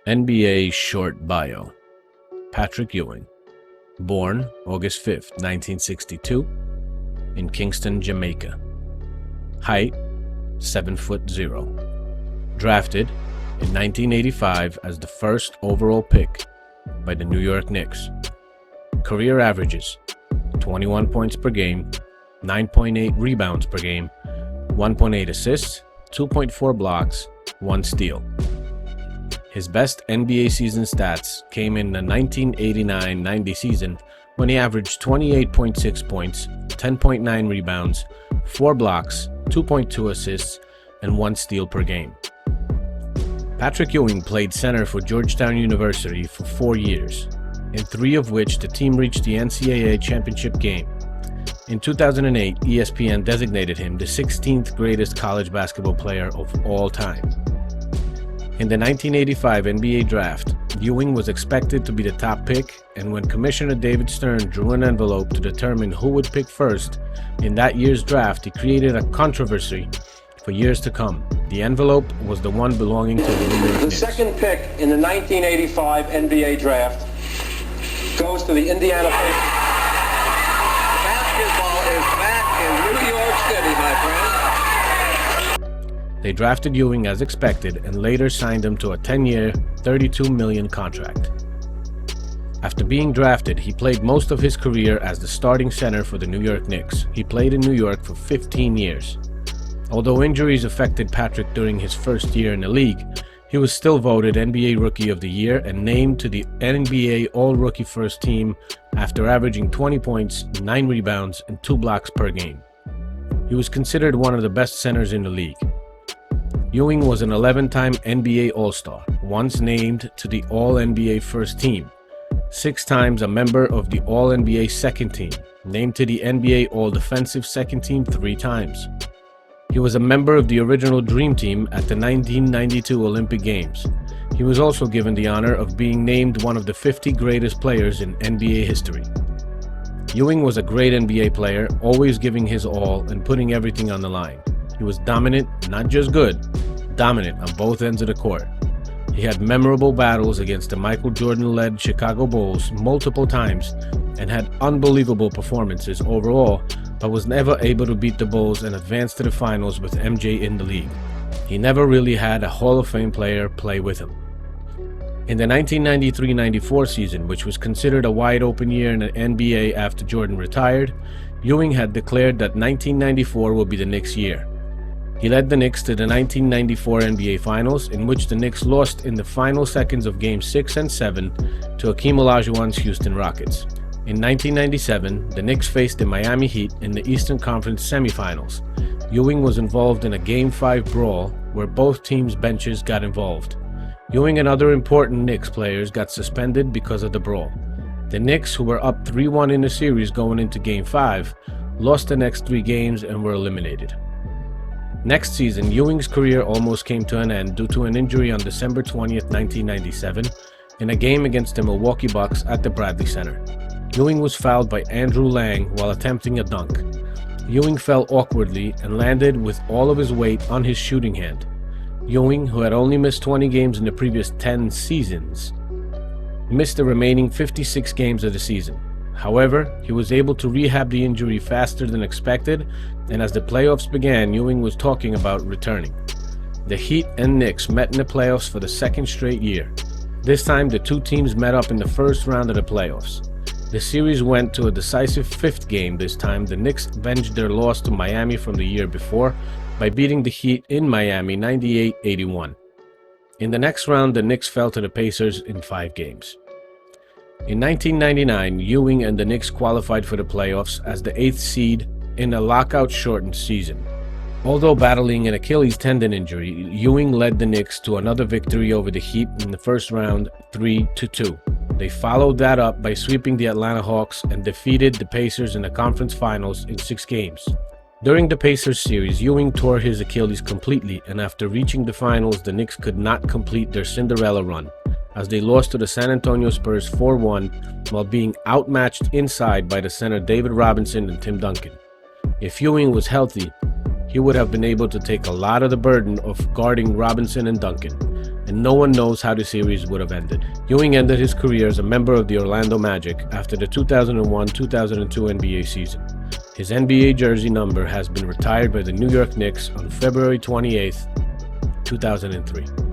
NBA short bio. Patrick Ewing. Born August 5th, 1962, in Kingston, Jamaica. Height 7'0". Drafted in 1985 as the first overall pick by the New York Knicks. Career averages 21 points per game, 9.8 rebounds per game, 1.8 assists, 2.4 blocks, 1 steal. His best NBA season stats came in the 1989-90 season when he averaged 28.6 points, 10.9 rebounds, 4 blocks, 2.2 assists, and 1 steal per game. Patrick Ewing played center for Georgetown University for 4 years, in 3 of which the team reached the NCAA championship game. In 2008, ESPN designated him the 16th greatest college basketball player of all time. In the 1985 NBA draft, Ewing was expected to be the top pick, and when Commissioner David Stern drew an envelope to determine who would pick first in that year's draft, he created a controversy for years to come. The envelope was the one belonging to the New York Knicks. The second pick in the 1985 NBA draft goes to the Indiana Pacers. Basketball is back in New York City, my friend. They drafted Ewing as expected and later signed him to a 10-year, $32 million contract. After being drafted, he played most of his career as the starting center for the New York Knicks. He played in New York for 15 years. Although injuries affected Patrick during his first year in the league, he was still voted NBA Rookie of the Year and named to the NBA All-Rookie First Team after averaging 20 points, 9 rebounds, and 2 blocks per game. He was considered one of the best centers in the league. Ewing was an 11-time NBA All-Star, once named to the All-NBA First Team, 6 times a member of the All-NBA Second Team, named to the NBA All-Defensive Second Team 3 times. He was a member of the original Dream Team at the 1992 Olympic Games. He was also given the honor of being named one of the 50 greatest players in NBA history. Ewing was a great NBA player, always giving his all and putting everything on the line. He was dominant, not just good, dominant on both ends of the court. He had memorable battles against the Michael Jordan-led Chicago Bulls multiple times and had unbelievable performances overall, but was never able to beat the Bulls and advance to the finals with MJ in the league. He never really had a Hall of Fame player play with him. In the 1993-94 season, which was considered a wide-open year in the NBA after Jordan retired, Ewing had declared that 1994 would be the Knicks' year. He led the Knicks to the 1994 NBA Finals, in which the Knicks lost in the final seconds of Games 6 and 7 to Hakeem Olajuwon's Houston Rockets. In 1997, the Knicks faced the Miami Heat in the Eastern Conference semifinals. Ewing was involved in a Game 5 brawl where both teams' benches got involved. Ewing and other important Knicks players got suspended because of the brawl. The Knicks, who were up 3-1 in the series going into Game 5, lost the next 3 games and were eliminated. Next season, Ewing's career almost came to an end due to an injury on December 20th, 1997, in a game against the Milwaukee Bucks at the Bradley Center. Ewing was fouled by Andrew Lang while attempting a dunk. Ewing fell awkwardly and landed with all of his weight on his shooting hand. Ewing, who had only missed 20 games in the previous 10 seasons, missed the remaining 56 games of the season. However, he was able to rehab the injury faster than expected, and as the playoffs began, Ewing was talking about returning. The Heat and Knicks met in the playoffs for the second straight year. This time, the 2 teams met up in the first round of the playoffs. The series went to a decisive 5th game this time. The Knicks avenged their loss to Miami from the year before by beating the Heat in Miami 98-81. In the next round, the Knicks fell to the Pacers in 5 games. In 1999, Ewing and the Knicks qualified for the playoffs as the 8th seed in a lockout-shortened season. Although battling an Achilles tendon injury, Ewing led the Knicks to another victory over the Heat in the first round, 3-2. They followed that up by sweeping the Atlanta Hawks and defeated the Pacers in the conference finals in 6 games. During the Pacers series, Ewing tore his Achilles completely, and after reaching the finals, the Knicks could not complete their Cinderella run, as they lost to the San Antonio Spurs 4-1 while being outmatched inside by the center David Robinson and Tim Duncan. If Ewing was healthy, he would have been able to take a lot of the burden of guarding Robinson and Duncan, and no one knows how the series would have ended. Ewing ended his career as a member of the Orlando Magic after the 2001-2002 NBA season. His NBA jersey number has been retired by the New York Knicks on February 28, 2003.